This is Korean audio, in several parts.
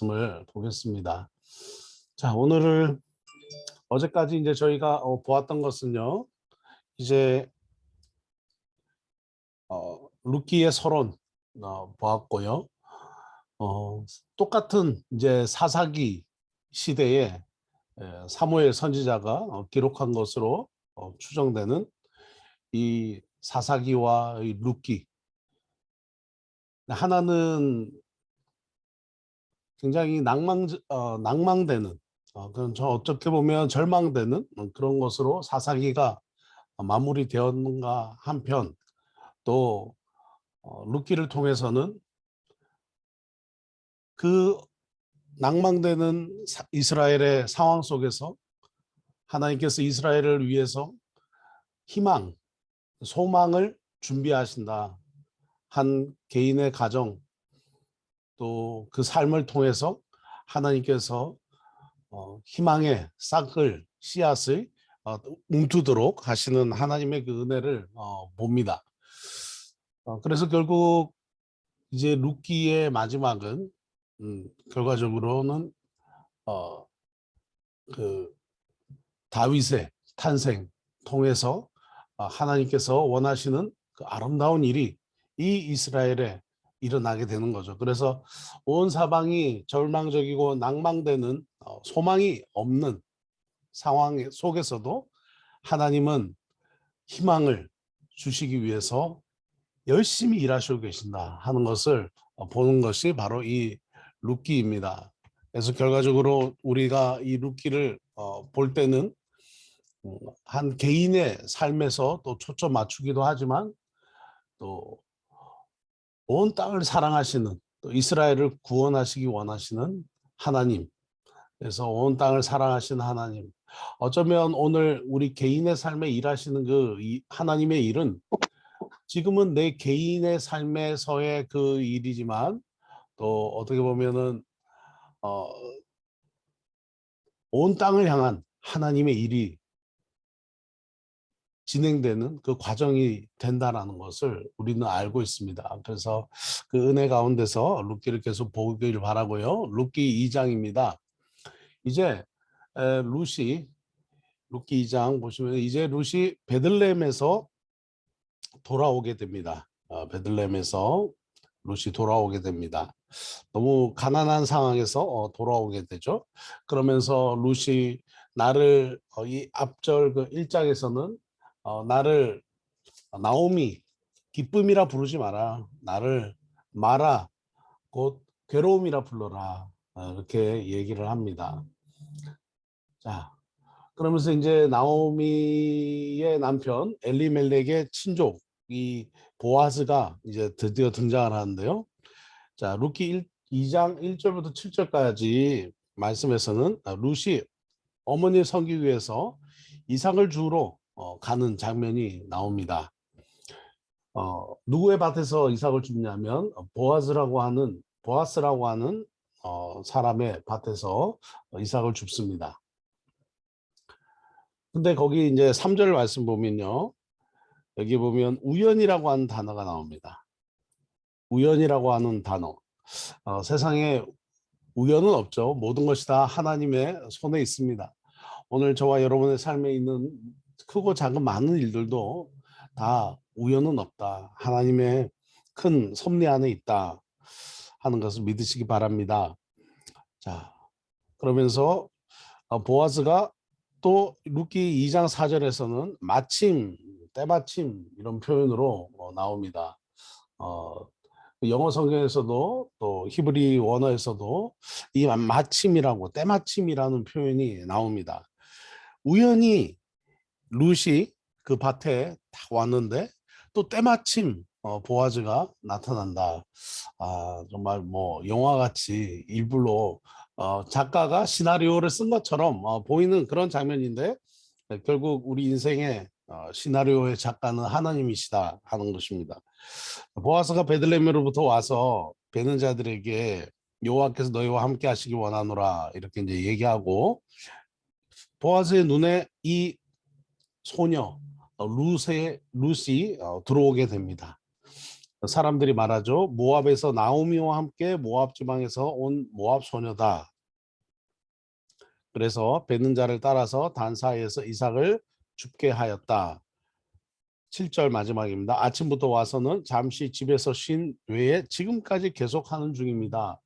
말씀을 보겠습니다. 자, 오늘을 어제까지 이제 저희가 보았던 것은요. 이제 룻기의 서론 보았고요. 똑같은 이제 사사기 시대에 사무엘 선지자가 기록한 것으로 추정되는 이 사사기와 이 룻기, 하나는 굉장히 낭망되는 그런 어떻게 보면 절망되는 그런 것으로 사사기가 마무리되었는가 한편, 또 룻기를 통해서는 그 낭망되는 이스라엘의 상황 속에서 하나님께서 이스라엘을 위해서 희망, 소망을 준비하신다. 한 개인의 가정, 또 그 삶을 통해서 하나님께서 희망의 싹을, 씨앗을 움트도록 하시는 하나님의 그 은혜를 봅니다. 그래서 결국 이제 룻기의 마지막은 결과적으로는 그 다윗의 탄생 통해서 하나님께서 원하시는 그 아름다운 일이 이 이스라엘에 일어나게 되는 거죠. 그래서 온 사방이 절망적이고 낭망되는 소망이 없는 상황 속에서도 하나님은 희망을 주시기 위해서 열심히 일하시고 계신다 하는 것을 보는 것이 바로 이 룻기입니다. 그래서 결과적으로 우리가 이 룻기를 볼 때는 한 개인의 삶에서 또 초점 맞추기도 하지만 또 온 땅을 사랑하시는, 또 이스라엘을 구원하시기 원하시는 하나님, 그래서 온 땅을 사랑하시는 하나님, 어쩌면 오늘 우리 개인의 삶에 일하시는 그 하나님의 일은 지금은 내 개인의 삶에서의 그 일이지만 또 어떻게 보면은 온 땅을 향한 하나님의 일이 진행되는 그 과정이 된다라는 것을 우리는 알고 있습니다. 그래서 그 은혜 가운데서 룻기를 계속 보길 바라고요. 룻기 2장입니다. 이제 룻기 2장 보시면 이제 룻이 베들레헴에서 돌아오게 됩니다. 베들레헴에서 룻이 돌아오게 됩니다. 너무 가난한 상황에서 돌아오게 되죠. 그러면서 룻이 나를 이 앞절 그 1장에서는 나를 나오미 기쁨이라 부르지 마라. 나를 마라 곧 괴로움이라 불러라. 이렇게 얘기를 합니다. 자, 그러면서 이제 나오미의 남편 엘리멜렉의 친족 이 보아스가 이제 드디어 등장을 하는데요. 자, 룻기 2장 1절부터 7절까지 말씀에서는 룻이 어머니를 섬기기 위해서 이삭을 주우러 가는 장면이 나옵니다. 누구의 밭에서 이삭을 줍냐면 보아스라고 하는 사람의 밭에서 이삭을 줍습니다. 근데 거기 이제 3절 말씀 보면요. 여기 보면 우연이라고 하는 단어가 나옵니다. 우연이라고 하는 단어. 세상에 우연은 없죠. 모든 것이 다 하나님의 손에 있습니다. 오늘 저와 여러분의 삶에 있는 크고 작은 많은 일들도 다 우연은 없다. 하나님의 큰 섭리 안에 있다 하는 것을 믿으시기 바랍니다. 자, 그러면서 보아스가 또 룻기 2장 4절에서는 마침, 때마침 이런 표현으로 나옵니다. 영어 성경에서도 또 히브리 원어에서도 이 마침이라고 때마침이라는 표현이 나옵니다. 우연히 룻이 그 밭에 딱 왔는데 또 때마침 보아즈가 나타난다. 정말 뭐 영화같이 일부러 작가가 시나리오를 쓴 것처럼 보이는 그런 장면인데 결국 우리 인생의 시나리오의 작가는 하나님이시다 하는 것입니다. 보아스가 베들레헴으로부터 와서 베는 자들에게 여호와께서 너희와 함께 하시기 원하노라 이렇게 이제 얘기하고 보아스의 눈에 이 소녀 룻이 들어오게 됩니다. 사람들이 말하죠. 모압에서 나오미와 함께 모압 지방에서 온 모압 소녀다. 그래서 뵙는 자를 따라서 단 사이에서 이삭을 죽게 하였다. 7절 마지막입니다. 아침부터 와서는 잠시 집에서 쉰 외에 지금까지 계속하는 중입니다.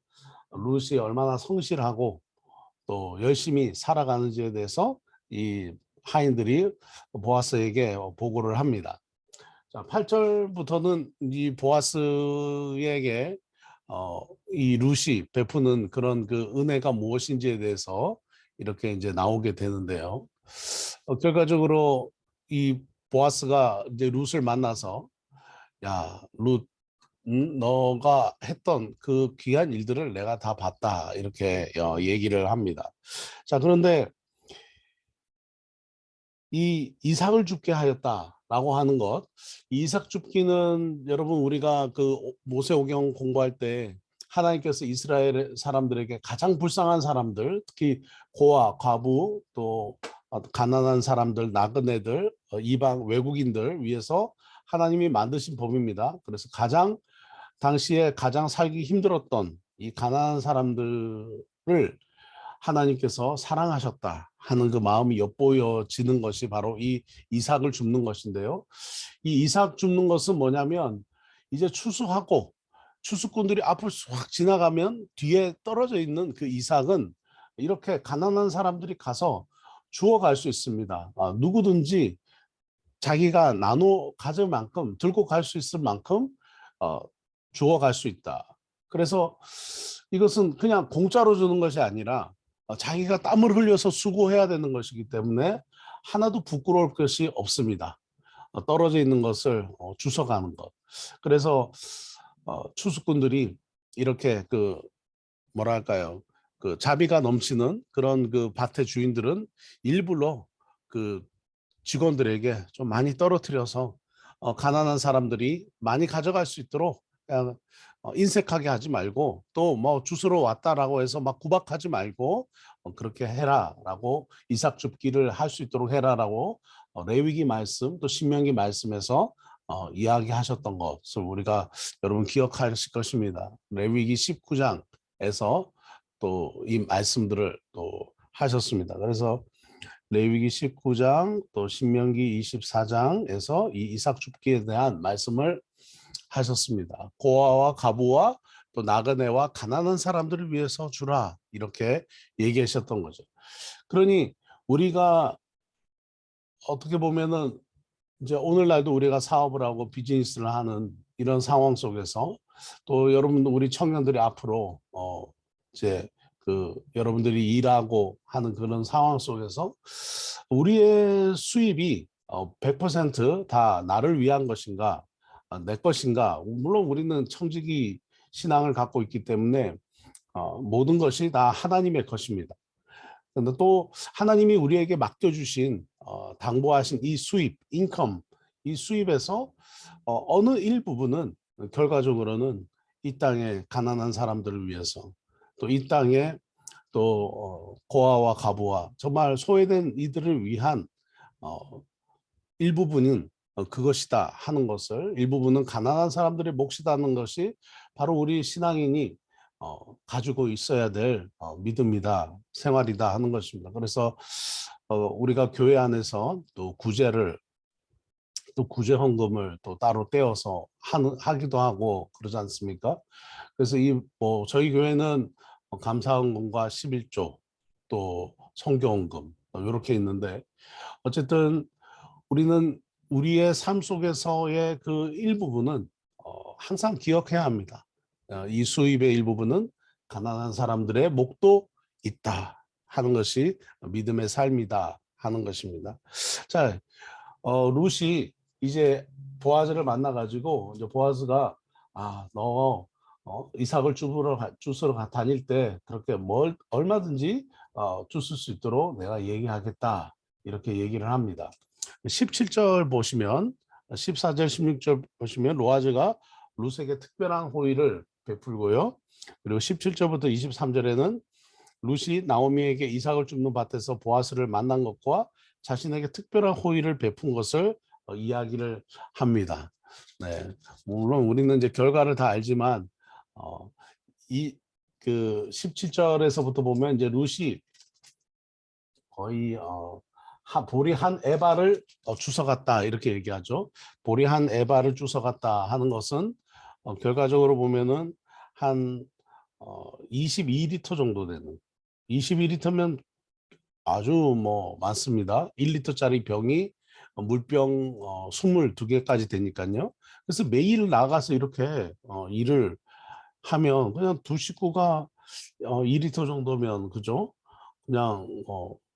룻이 얼마나 성실하고 또 열심히 살아가는지에 대해서 이 하인들이 보아스에게 보고를 합니다. 자, 8절부터는 이 보아스에게 이 룻이 베푸는 그런 그 은혜가 무엇인지에 대해서 이렇게 이제 나오게 되는데요. 결과적으로 이 보아스가 이제 룻을 만나서 야, 룻, 너가 했던 그 귀한 일들을 내가 다 봤다 이렇게 얘기를 합니다. 자, 그런데 이 이삭을 죽게 하였다라고 하는 것, 이 이삭 죽기는 여러분 우리가 그 모세오경 공부할 때 하나님께서 이스라엘 사람들에게 가장 불쌍한 사람들, 특히 고아, 과부, 또 가난한 사람들, 나그네들, 이방 외국인들 위해서 하나님이 만드신 법입니다. 그래서 당시에 가장 살기 힘들었던 이 가난한 사람들을 하나님께서 사랑하셨다 하는 그 마음이 엿보여지는 것이 바로 이 이삭을 줍는 것인데요. 이 이삭 줍는 것은 뭐냐면 이제 추수하고 추수꾼들이 앞을 확 지나가면 뒤에 떨어져 있는 그 이삭은 이렇게 가난한 사람들이 가서 주워갈 수 있습니다. 누구든지 자기가 나눠 가질 만큼 들고 갈 수 있을 만큼 어, 주워갈 수 있다. 그래서 이것은 그냥 공짜로 주는 것이 아니라 자기가 땀을 흘려서 수고해야 되는 것이기 때문에 하나도 부끄러울 것이 없습니다. 떨어져 있는 것을 주워가는 것. 그래서 추수꾼들이 이렇게 그 뭐랄까요, 그 자비가 넘치는 그런 그 밭의 주인들은 일부러 그 직원들에게 좀 많이 떨어뜨려서 가난한 사람들이 많이 가져갈 수 있도록 그냥 인색하게 하지 말고 또 뭐 주스러 왔다라고 해서 막 구박하지 말고 그렇게 해라라고 이삭 줍기를 할 수 있도록 해라라고 레위기 말씀 또 신명기 말씀에서 이야기하셨던 것을 우리가 여러분 기억하실 것입니다. 레위기 19장에서 또 이 말씀들을 또 하셨습니다. 그래서 레위기 19장 또 신명기 24장에서 이 이삭 줍기에 대한 말씀을 하셨습니다. 고아와 가부와 또 나그네와 가난한 사람들을 위해서 주라 이렇게 얘기하셨던 거죠. 그러니 우리가 어떻게 보면은 이제 오늘날도 우리가 사업을 하고 비즈니스를 하는 이런 상황 속에서 또 여러분들 우리 청년들이 앞으로 이제 그 여러분들이 일하고 하는 그런 상황 속에서 우리의 수입이 100%다 나를 위한 것인가 내 것인가 물론 우리는 청지기 신앙을 갖고 있기 때문에 모든 것이 다 하나님의 것입니다. 그런데 또 하나님이 우리에게 맡겨주신 당부하신 이 수입, 인컴, 이 수입에서 어느 일부분은 결과적으로는 이 땅의 가난한 사람들을 위해서 또 이 땅에 또 고아와 가부와 정말 소외된 이들을 위한 어, 일부분은 그것이다 하는 것을 일부분은 가난한 사람들의 몫이다는 것이 바로 우리 신앙인이 가지고 있어야 될 믿음이다 생활이다 하는 것입니다. 그래서 우리가 교회 안에서 또 구제를 또 구제 헌금을 또 따로 떼어서 하기도 하고 그러지 않습니까? 그래서 이 뭐 저희 교회는 감사헌금과 11조 또 성교헌금 이렇게 있는데 어쨌든 우리는 우리의 삶 속에서의 그 일부분은 항상 기억해야 합니다. 이 수입의 일부분은 가난한 사람들의 몫도 있다 하는 것이 믿음의 삶이다 하는 것입니다. 자, 룻이 이제 보아즈를 만나가지고 이제 보아즈가 너 이삭을 주스러 다닐 때 그렇게 뭘 얼마든지 주실 수 있도록 내가 얘기하겠다 이렇게 얘기를 합니다. 17절 보시면 14절 16절 보시면 로아즈가 룻에게 특별한 호의를 베풀고요. 그리고 17절부터 23절에는 룻이 나오미에게 이삭을 줍는 밭에서 보아스를 만난 것과 자신에게 특별한 호의를 베푼 것을 이야기를 합니다. 네, 물론 우리는 이제 결과를 다 알지만 이 그 17절에서부터 보면 이제 룻이 거의 볼이 한 에바를 주워갔다 이렇게 얘기하죠. 볼이 한 에바를 주워갔다 하는 것은 결과적으로 보면은 한 22리터 정도 되는 22리터면 아주 뭐 많습니다. 1리터짜리 병이 물병 22개까지 되니까요. 그래서 매일 나가서 이렇게 일을 하면 그냥 두 식구가 2리터 정도면 그죠? 그냥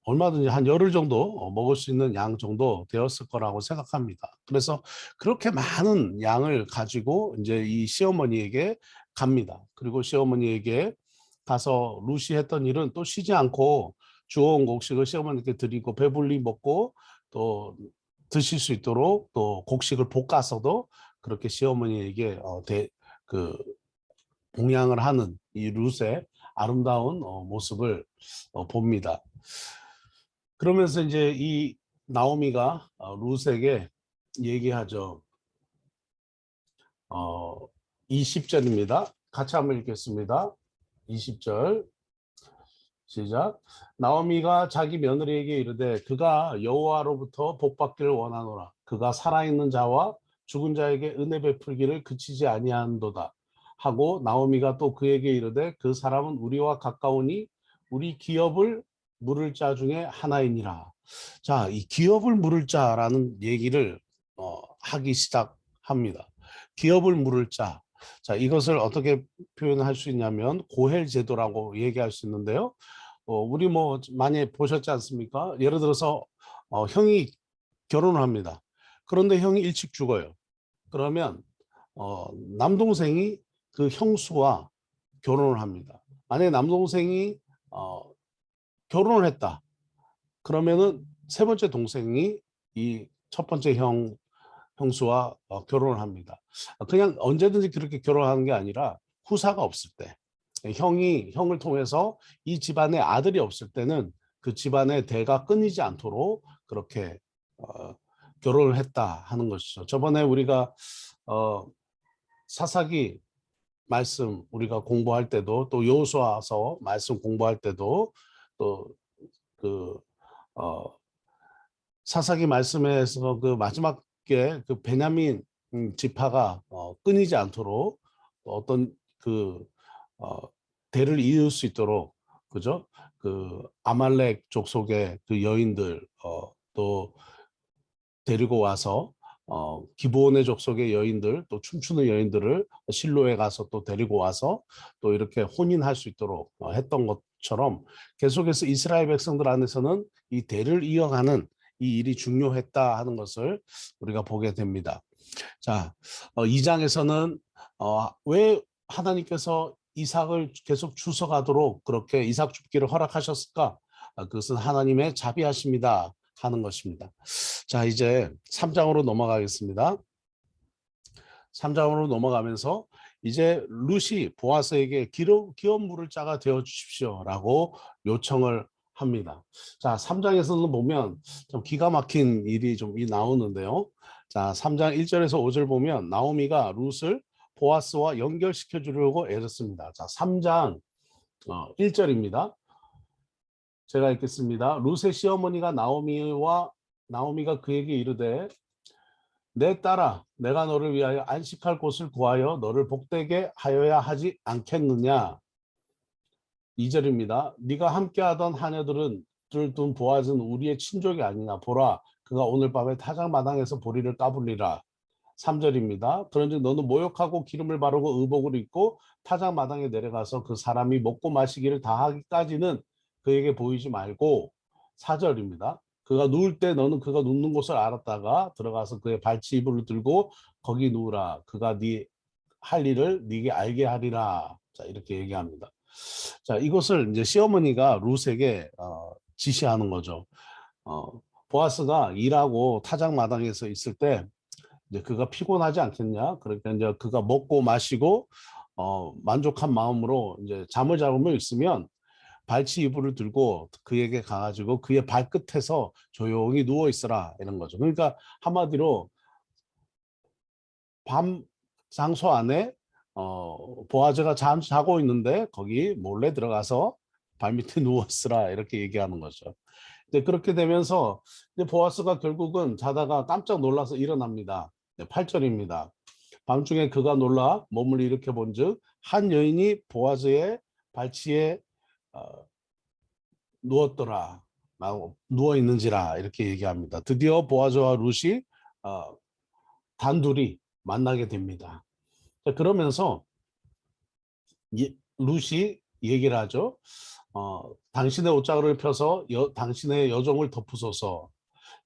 얼마든지 한 열흘 정도 먹을 수 있는 양 정도 되었을 거라고 생각합니다. 그래서 그렇게 많은 양을 가지고 이제 이 시어머니에게 갑니다. 그리고 시어머니에게 가서 루시 했던 일은 또 쉬지 않고 주워온 곡식을 시어머니께 드리고 배불리 먹고 또 드실 수 있도록 또 곡식을 볶아서도 그렇게 시어머니에게 그 봉양을 하는 이 룻의 아름다운 모습을 봅니다. 그러면서 이제 이 나오미가 룻에게 얘기하죠. 20절입니다. 같이 한번 읽겠습니다. 20절 시작. 나오미가 자기 며느리에게 이르되 그가 여호와로부터 복받기를 원하노라. 그가 살아있는 자와 죽은 자에게 은혜 베풀기를 그치지 아니한도다 하고 나오미가 또 그에게 이르되 그 사람은 우리와 가까우니 우리 기업을 물을 자 중에 하나이니라. 자, 이 기업을 물을 자라는 얘기를 하기 시작합니다. 기업을 물을 자. 자, 이것을 어떻게 표현할 수 있냐면 고헬 제도라고 얘기할 수 있는데요. 우리 뭐 많이 보셨지 않습니까? 예를 들어서 형이 결혼을 합니다. 그런데 형이 일찍 죽어요. 그러면 남동생이 그 형수와 결혼을 합니다. 만약에 남동생이 결혼을 했다. 그러면은 세 번째 동생이 이 첫 번째 형수와 결혼을 합니다. 그냥 언제든지 그렇게 결혼하는 게 아니라 후사가 없을 때 형을 통해서 이 집안에 아들이 없을 때는 그 집안의 대가 끊이지 않도록 그렇게 결혼을 했다 하는 것이죠. 저번에 우리가 사사기 말씀 우리가 공부할 때도 또 여호수아서 말씀 공부할 때도 또그 사사기 말씀에서 그 마지막에 그 베냐민 지파가 끊이지 않도록 어떤 그 어, 대를 이을 수 있도록 그죠? 그 아말렉 족속의 그 여인들 또 데리고 와서 기브온의 족속의 여인들 또 춤추는 여인들을 실로에 가서 또 데리고 와서 또 이렇게 혼인할 수 있도록 했던 것처럼 계속해서 이스라엘 백성들 안에서는 이 대를 이어가는 이 일이 중요했다 하는 것을 우리가 보게 됩니다. 자, 2장에서는 왜 하나님께서 이삭을 계속 주워가도록 그렇게 이삭 줍기를 허락하셨을까? 그것은 하나님의 자비하심이다 하는 것입니다. 자, 이제 3장으로 넘어가겠습니다. 3장으로 넘어가면서 이제 룻이 보아스에게 기업 물을 자가 되어 주십시오라고 요청을 합니다. 자, 3장에서는 보면 좀 기가 막힌 일이 좀 나오는데요. 자, 3장 1절에서 5절 보면 나오미가 룻을 보아스와 연결시켜 주려고 애썼습니다. 자, 3장 1절입니다. 제가 읽겠습니다. 룻의 시어머니가 나오미가 그에게 이르되 내 딸아 내가 너를 위하여 안식할 곳을 구하여 너를 복되게 하여야 하지 않겠느냐. 2절입니다. 네가 함께하던 하녀들은 둔 보아즈는 우리의 친족이 아니냐. 보라 그가 오늘 밤에 타작마당에서 보리를 까불리라. 3절입니다. 그런즉 너는 모욕하고 기름을 바르고 의복을 입고 타작마당에 내려가서 그 사람이 먹고 마시기를 다 하기까지는 그에게 보이지 말고 4절입니다. 그가 누울 때 너는 그가 눕는 곳을 알았다가 들어가서 그의 발치 이불을 들고 거기 누우라. 그가 네 할 일을 네게 알게 하리라. 자, 이렇게 얘기합니다. 자, 이것을 이제 시어머니가 룻에게 지시하는 거죠. 보아스가 일하고 타작마당에서 있을 때 이제 그가 피곤하지 않겠냐? 그러니까 이제 그가 먹고 마시고 만족한 마음으로 이제 잠을 자고 있으면 발치 이불을 들고 그에게 가가지고 그의 발끝에서 조용히 누워 있어라 이런 거죠. 그러니까 한마디로 밤 장소 안에 보아즈가 자고 있는데 거기 몰래 들어가서 발밑에 누웠으라 이렇게 얘기하는 거죠. 이제 그렇게 되면서 이제 보아스가 결국은 자다가 깜짝 놀라서 일어납니다. 네, 8절입니다. 밤중에 그가 놀라 몸을 일으켜 본즉 한 여인이 보아즈의 발치에 어, 누웠더라. 누워 있는지라 이렇게 얘기합니다. 드디어 보아즈와 룻이 어, 단둘이 만나게 됩니다. 그러면서 룻이 얘기를 하죠. 당신의 옷자루를 펴서 당신의 여종을 덮으소서.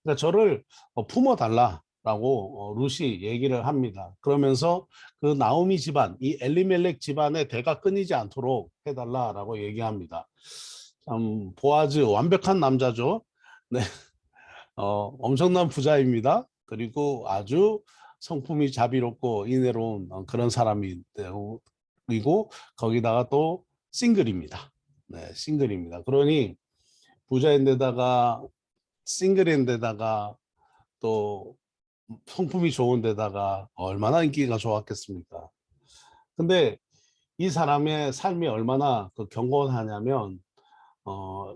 그러니까 저를 품어달라라고 룻이 얘기를 합니다. 그러면서 그 나오미 집안, 이 엘리멜렉 집안의 대가 끊이지 않도록 해달라라고 얘기합니다. 참 보아즈 완벽한 남자죠. 네, 엄청난 부자입니다. 그리고 아주 성품이 자비롭고 인애로운 그런 사람이 되고 그리고 거기다가 또 싱글입니다. 네, 싱글입니다. 그러니 부자인데다가 싱글인데다가 또 성품이 좋은데다가 얼마나 인기가 좋았겠습니까? 근데 이 사람의 삶이 얼마나 그 경건하냐면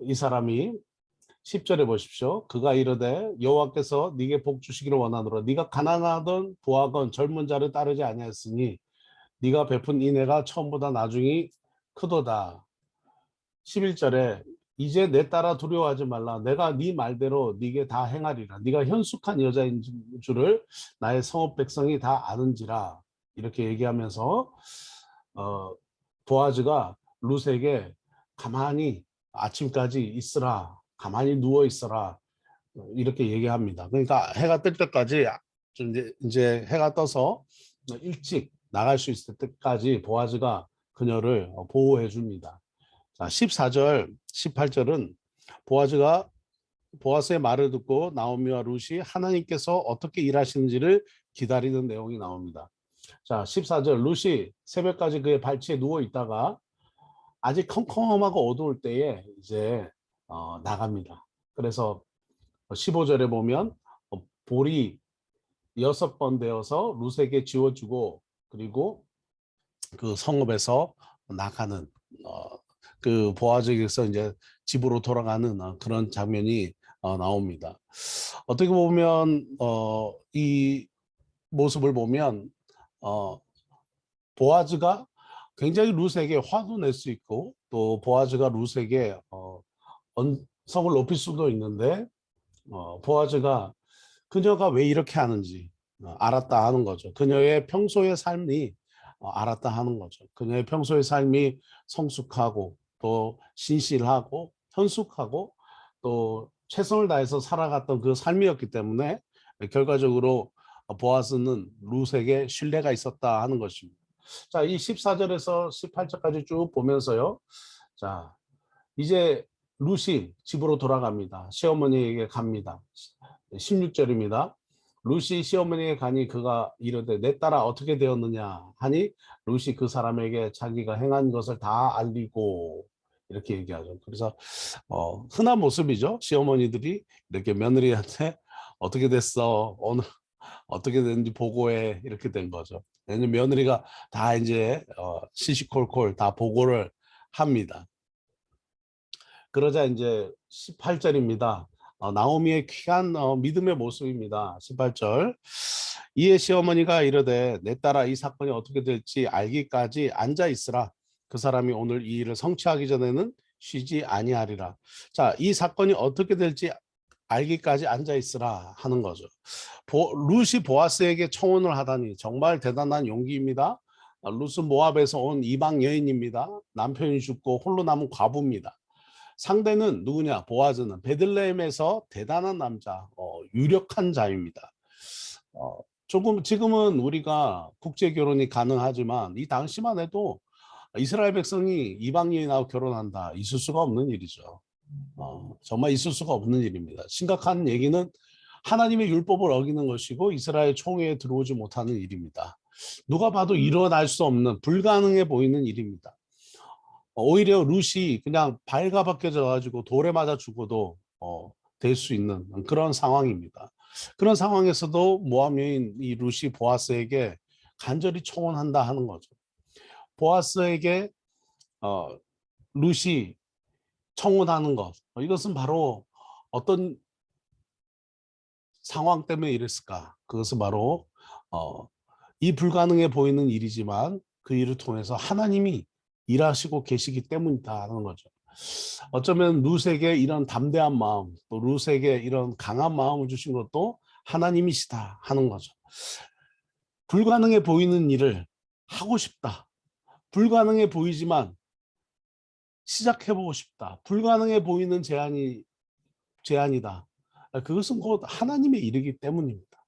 이 사람이 10절에 보십시오. 그가 이르되 여호와께서 네게 복 주시기를 원하노라. 네가 가난하던 부하건 젊은 자를 따르지 아니하였으니 네가 베푼 인애가 처음보다 나중이 크도다. 11절에 이제 내 따라 두려워하지 말라. 내가 네 말대로 네게 다 행하리라. 네가 현숙한 여자인 줄을 나의 성읍 백성이 다 아는지라. 이렇게 얘기하면서 어, 보아즈가 룻에게 가만히 아침까지 있으라. 가만히 누워 있어라. 이렇게 얘기합니다. 그러니까 해가 뜰 때까지 좀 이제 해가 떠서 일찍 나갈 수 있을 때까지 보아즈가 그녀를 보호해 줍니다. 자, 14절, 18절은 보아즈가 보아스의 말을 듣고 나오미와 룻이 하나님께서 어떻게 일하시는지를 기다리는 내용이 나옵니다. 자, 14절 룻이 새벽까지 그의 발치에 누워 있다가 아직 컴컴하고 어두울 때에 이제 나갑니다. 그래서 15절에 보면 볼이 6번 되어서 룻에게 지워주고 그리고 그 성읍에서 나가는 그 보아즈에게서 이제 집으로 돌아가는 그런 장면이 나옵니다. 어떻게 보면 이 모습을 보면 보아즈가 굉장히 룻에게 화도 낼 수 있고 또 보아즈가 룻에게 성을 높일 수도 있는데 보아즈가 그녀가 왜 이렇게 하는지 알았다 하는 거죠. 그녀의 평소의 삶이 알았다 하는 거죠. 그녀의 평소의 삶이 성숙하고 또 신실하고 현숙하고 또 최선을 다해서 살아갔던 그 삶이었기 때문에 결과적으로 보아스는 룻에게 신뢰가 있었다 하는 것입니다. 자, 이 14절에서 18절까지 쭉 보면서요. 자, 이제 룻이 집으로 돌아갑니다. 시어머니에게 갑니다. 16절입니다. 룻이 시어머니에게 가니 그가 이르되 내 딸아 어떻게 되었느냐 하니 룻이 그 사람에게 자기가 행한 것을 다 알리고 이렇게 얘기하죠. 그래서 흔한 모습이죠. 시어머니들이 이렇게 며느리한테 어떻게 됐어? 오늘 어떻게 됐는지 보고해 이렇게 된 거죠. 왜냐면 며느리가 다 이제 시시콜콜 다 보고를 합니다. 그러자 이제 18절입니다. 나오미의 귀한 믿음의 모습입니다. 18절. 이에 시어머니가 이르되 내 딸아 이 사건이 어떻게 될지 알기까지 앉아 있으라. 그 사람이 오늘 이 일을 성취하기 전에는 쉬지 아니하리라. 자, 이 사건이 어떻게 될지 알기까지 앉아 있으라 하는 거죠. 룻이 보아스에게 청혼을 하다니 정말 대단한 용기입니다. 룻은 모압에서 온 이방 여인입니다. 남편이 죽고 홀로 남은 과부입니다. 상대는 누구냐? 보아즈는 베들레헴에서 대단한 남자, 유력한 자입니다. 조금 지금은 우리가 국제 결혼이 가능하지만 이 당시만 해도 이스라엘 백성이 이방 여인하고 결혼한다. 있을 수가 없는 일이죠. 정말 있을 수가 없는 일입니다. 심각한 얘기는 하나님의 율법을 어기는 것이고 이스라엘 총회에 들어오지 못하는 일입니다. 누가 봐도 일어날 수 없는 불가능해 보이는 일입니다. 오히려 룻이 그냥 발가벗겨져 가지고 돌에 맞아 죽어도 될 수 있는 그런 상황입니다. 그런 상황에서도 모압 여인 이 룻이 보아스에게 간절히 청혼한다 하는 거죠. 보아스에게 룻이 청혼하는 것, 이것은 바로 어떤 상황 때문에 이랬을까? 그것은 바로 이 불가능해 보이는 일이지만 그 일을 통해서 하나님이 일하시고 계시기 때문이다 하는 거죠. 어쩌면 룻에게 이런 담대한 마음, 또 룻에게 이런 강한 마음을 주신 것도 하나님이시다 하는 거죠. 불가능해 보이는 일을 하고 싶다. 불가능해 보이지만 시작해보고 싶다. 불가능해 보이는 제안이다. 그것은 곧 하나님의 일이기 때문입니다.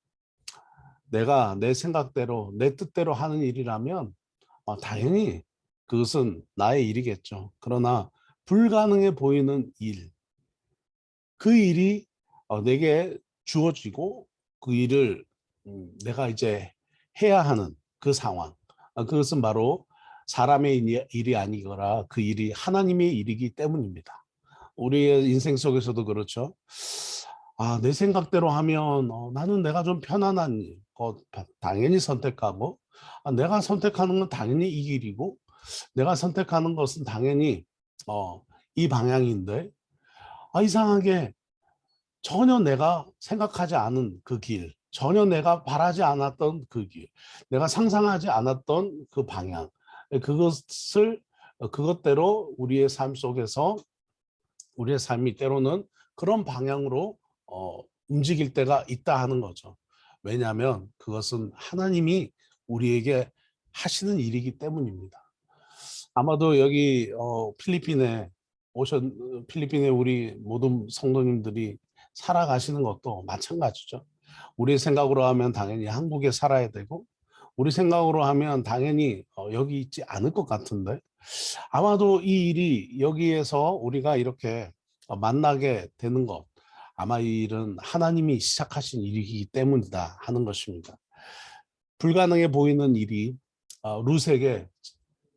내가 내 생각대로 내 뜻대로 하는 일이라면 당연히 그것은 나의 일이겠죠. 그러나 불가능해 보이는 일, 그 일이 내게 주어지고 그 일을 내가 이제 해야 하는 그 상황, 그것은 바로 사람의 일이 아니거나 그 일이 하나님의 일이기 때문입니다. 우리의 인생 속에서도 그렇죠. 내 생각대로 하면 나는 내가 좀 편안한 일, 당연히 선택하고 내가 선택하는 건 당연히 이 길이고 내가 선택하는 것은 당연히 이 방향인데 이상하게 전혀 내가 생각하지 않은 그 길, 전혀 내가 바라지 않았던 그 길, 내가 상상하지 않았던 그 방향, 그것을 그것대로 우리의 삶 속에서 우리의 삶이 때로는 그런 방향으로 움직일 때가 있다 하는 거죠. 왜냐하면 그것은 하나님이 우리에게 하시는 일이기 때문입니다. 아마도 여기 필리핀에 우리 모든 성도님들이 살아가시는 것도 마찬가지죠. 우리 생각으로 하면 당연히 한국에 살아야 되고 우리 생각으로 하면 당연히 여기 있지 않을 것 같은데 아마도 이 일이 여기에서 우리가 이렇게 만나게 되는 것 아마 이 일은 하나님이 시작하신 일이기 때문이다 하는 것입니다. 불가능해 보이는 일이 룻에게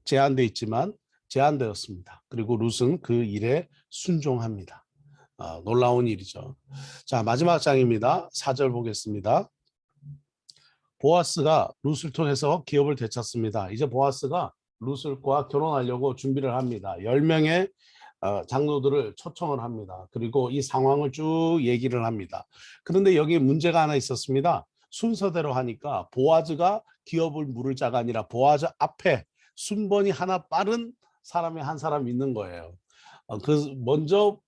제한돼 있지만 제한되었습니다. 그리고 룻은 그 일에 순종합니다. 놀라운 일이죠. 자, 마지막 장입니다. 4절 보겠습니다. 보아스가 룻을 통해서 기업을 되찾습니다. 이제 보아스가 룻과 결혼하려고 준비를 합니다. 10명의 장로들을 초청을 합니다. 그리고 이 상황을 쭉 얘기를 합니다. 그런데 여기 문제가 하나 있었습니다. 순서대로 하니까 보아즈가 기업을 물을 자가 아니라 보아즈 앞에 순번이 하나 빠른 사람이 한 사람 있는 거예요. 먼저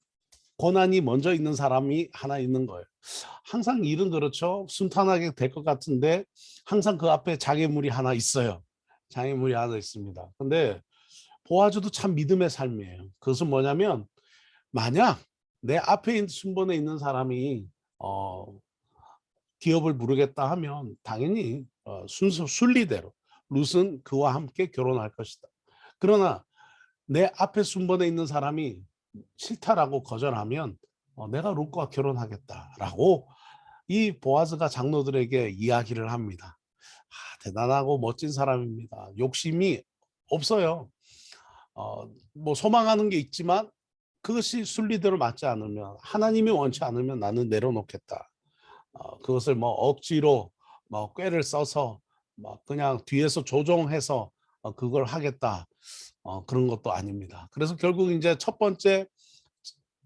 권한이 먼저 있는 사람이 하나 있는 거예요. 항상 일은 그렇죠. 순탄하게 될 것 같은데 항상 그 앞에 장애물이 하나 있어요. 장애물이 하나 있습니다. 근데 보아즈도 참 믿음의 삶이에요. 그것은 뭐냐면 만약 내 앞에 순번에 있는 사람이 기업을 부르겠다 하면 당연히 순서 순리대로 룻은 그와 함께 결혼할 것이다. 그러나 내 앞에 순번에 있는 사람이 싫다라고 거절하면 내가 룻과 결혼하겠다라고 이 보아즈가 장로들에게 이야기를 합니다. 대단하고 멋진 사람입니다. 욕심이 없어요. 뭐 소망하는 게 있지만 그것이 순리대로 맞지 않으면 하나님이 원치 않으면 나는 내려놓겠다. 그것을 뭐 억지로 뭐 꾀를 써서 뭐 그냥 뒤에서 조종해서 그걸 하겠다. 그런 것도 아닙니다. 그래서 결국 이제 첫 번째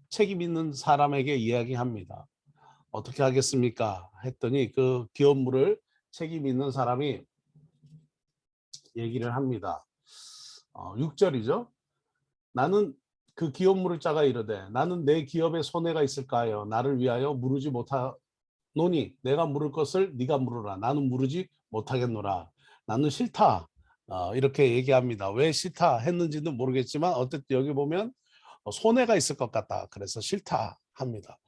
책임 있는 사람에게 이야기합니다. 어떻게 하겠습니까? 했더니 그 기업물을 책임 있는 사람이 얘기를 합니다. 6절이죠. 나는 그 기업물을 짜가 이르되 나는 내 기업에 손해가 있을까요? 나를 위하여 물으지 못하노니 내가 물을 것을 네가 물으라. 나는 물으지 못하겠노라. 나는 싫다. 이렇게 얘기합니다. 왜 싫다 했는지는 모르겠지만 어쨌든 여기 보면 손해가 있을 것 같다. 그래서 싫다 합니다.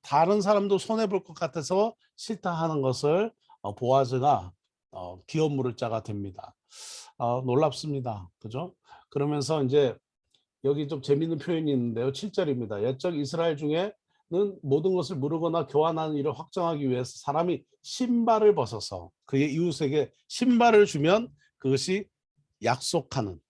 다른 사람도 손해볼 것 같아서 싫다 하는 것을 보아즈가 기업물을 자가 됩니다. 놀랍습니다. 그죠? 그러면서 이제 여기 좀 재미있는 표현이 있는데요. 7절입니다. 옛적 이스라엘 중에는 모든 것을 무르거나 교환하는 일을 확정하기 위해서 사람이 신발을 벗어서 그의 이웃에게 신발을 주면 그것이 약속하는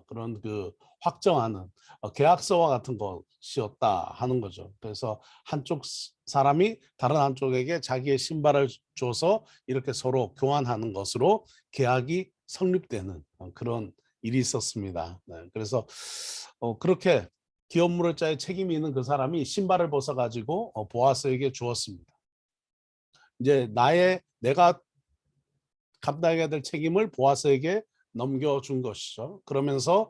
그런 그 확정하는 계약서와 같은 것이었다 하는 거죠. 그래서 한쪽 사람이 다른 한쪽에게 자기의 신발을 줘서 이렇게 서로 교환하는 것으로 계약이 성립되는 그런 일이 있었습니다. 네, 그래서 그렇게 기업물을 자의 책임이 있는 그 사람이 신발을 벗어가지고 보아스에게 주었습니다. 이제 내가 감당해야 될 책임을 보아스에게 넘겨준 것이죠. 그러면서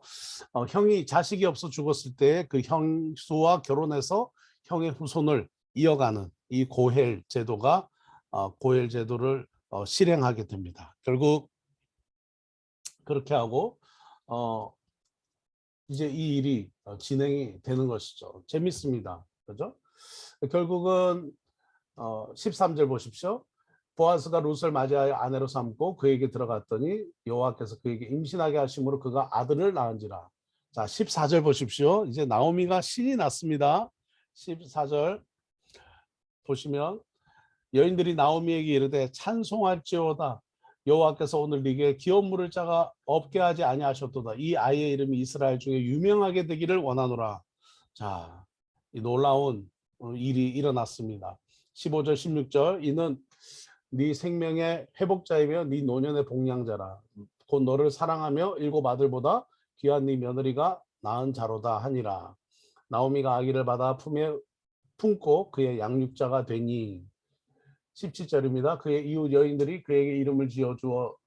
형이 자식이 없어 죽었을 때 그 형수와 결혼해서 형의 후손을 이어가는 이 고헬 제도가 고헬 제도를 실행하게 됩니다. 결국 그렇게 하고 이제 이 일이 진행이 되는 것이죠. 재밌습니다. 그죠? 결국은 13절 보십시오. 보아스가 룻을 맞이하여 아내로 삼고 그에게 들어갔더니 여호와께서 그에게 임신하게 하심으로 그가 아들을 낳은지라. 자, 14절 보십시오. 이제 나오미가 신이 났습니다. 14절 보시면 여인들이 나오미에게 이르되 찬송할지어다. 여호와께서 오늘 네게 기업 물을 자가 없게 하지 아니하셨도다. 이 아이의 이름이 이스라엘 중에 유명하게 되기를 원하노라. 자, 이 놀라운 일이 일어났습니다. 15절 16절 이는 네 생명의 회복자이며 네 노년의 복량자라. 곧 너를 사랑하며 일곱 아들보다 귀한 네 며느리가 낳은 자로다 하니라. 나오미가 아기를 받아 품에 품고 그의 양육자가 되니. 17절입니다. 그의 이웃 여인들이 그에게 이름을 지어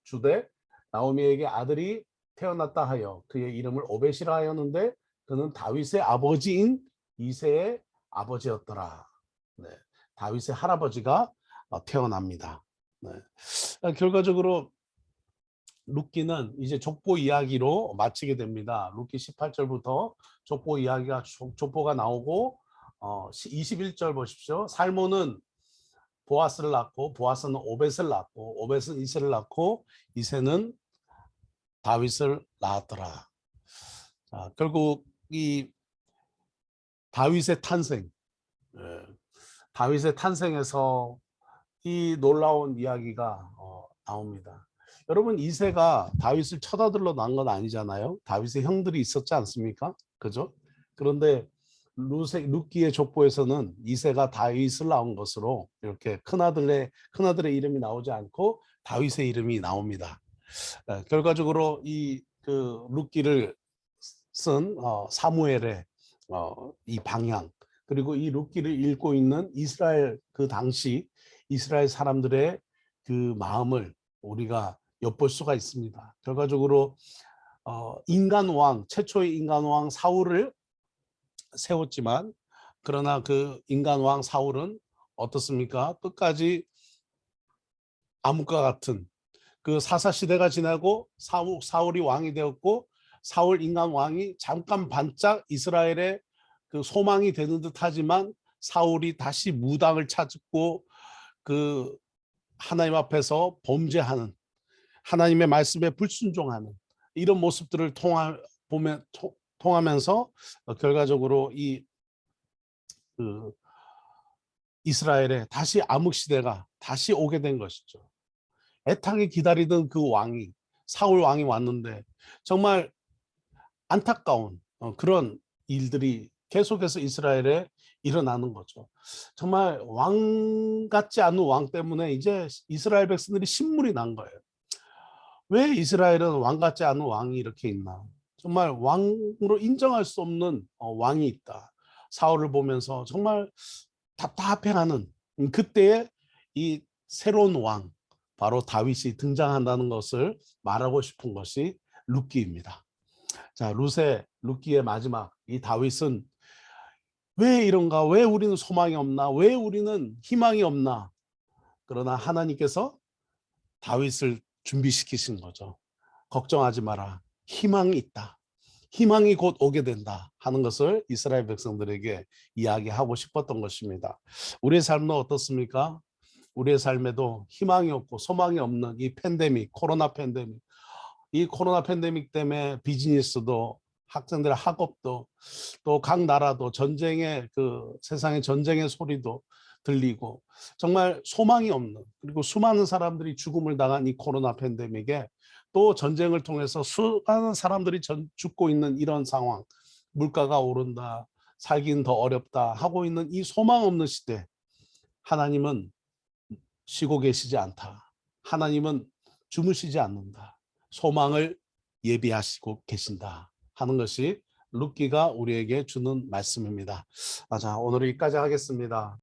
주되 나오미에게 아들이 태어났다 하여 그의 이름을 오벳이라 하였는데 그는 다윗의 아버지인 이새의 아버지였더라. 네, 다윗의 할아버지가 태어납니다. 네. 결과적으로 룻기는 이제 족보 이야기로 마치게 됩니다. 룻기 18절부터 족보 이야기가 족보가 나오고 21절 보십시오. 살몬은 보아스를 낳고 보아스는 오벳을 낳고 오벳은 이새를 낳고 이새는 다윗을 낳았더라. 자, 결국 이 다윗의 탄생, 다윗의 탄생에서 이 놀라운 이야기가 나옵니다. 여러분 이새가 다윗을 쳐다들러 낳은 건 아니잖아요. 다윗의 형들이 있었지 않습니까? 그죠? 그런데 룻기의 족보에서는 이새가 다윗을 낳은 것으로 이렇게 큰아들의 이름이 나오지 않고 다윗의 이름이 나옵니다. 결과적으로 이 그 룻기를 쓴 사무엘의 이 방향 그리고 이 룻기를 읽고 있는 이스라엘 그 당시 이스라엘 사람들의 그 마음을 우리가 엿볼 수가 있습니다. 결과적으로 인간 왕 최초의 인간 왕 사울을 세웠지만 그러나 그 인간 왕 사울은 어떻습니까? 끝까지 암흑과 같은 그 사사 시대가 지나고 사울이 왕이 되었고 사울 인간 왕이 잠깐 반짝 이스라엘의 그 소망이 되는 듯하지만 사울이 다시 무당을 찾고 그 하나님 앞에서 범죄하는 하나님의 말씀에 불순종하는 이런 모습들을 통하면서 결과적으로 그 이스라엘에 다시 암흑 시대가 다시 오게 된 것이죠. 애타게 기다리던 그 왕이 사울 왕이 왔는데 정말 안타까운 그런 일들이 계속해서 이스라엘에 일어나는 거죠. 정말 왕 같지 않은 왕 때문에 이제 이스라엘 백성들이 신물이 난 거예요. 왜 이스라엘은 왕 같지 않은 왕이 이렇게 있나? 정말 왕으로 인정할 수 없는 왕이 있다. 사울을 보면서 정말 답답해하는 그때에 이 새로운 왕 바로 다윗이 등장한다는 것을 말하고 싶은 것이 룻기입니다. 자, 룻기의 마지막 이 다윗은 왜 이런가? 왜 우리는 소망이 없나? 왜 우리는 희망이 없나? 그러나 하나님께서 다윗을 준비시키신 거죠. 걱정하지 마라. 희망이 있다. 희망이 곧 오게 된다 하는 것을 이스라엘 백성들에게 이야기하고 싶었던 것입니다. 우리의 삶은 어떻습니까? 우리의 삶에도 희망이 없고 소망이 없는 이 팬데믹, 코로나 팬데믹. 이 코로나 팬데믹 때문에 비즈니스도 학생들의 학업도 또 각 나라도 전쟁의 그 세상의 전쟁의 소리도 들리고 정말 소망이 없는 그리고 수많은 사람들이 죽음을 당한 이 코로나 팬데믹에 또 전쟁을 통해서 수많은 사람들이 죽고 있는 이런 상황, 물가가 오른다, 살기는 더 어렵다 하고 있는 이 소망 없는 시대, 하나님은 쉬고 계시지 않다. 하나님은 주무시지 않는다. 소망을 예비하시고 계신다 하는 것이 룻기가 우리에게 주는 말씀입니다. 자, 오늘 여기까지 하겠습니다.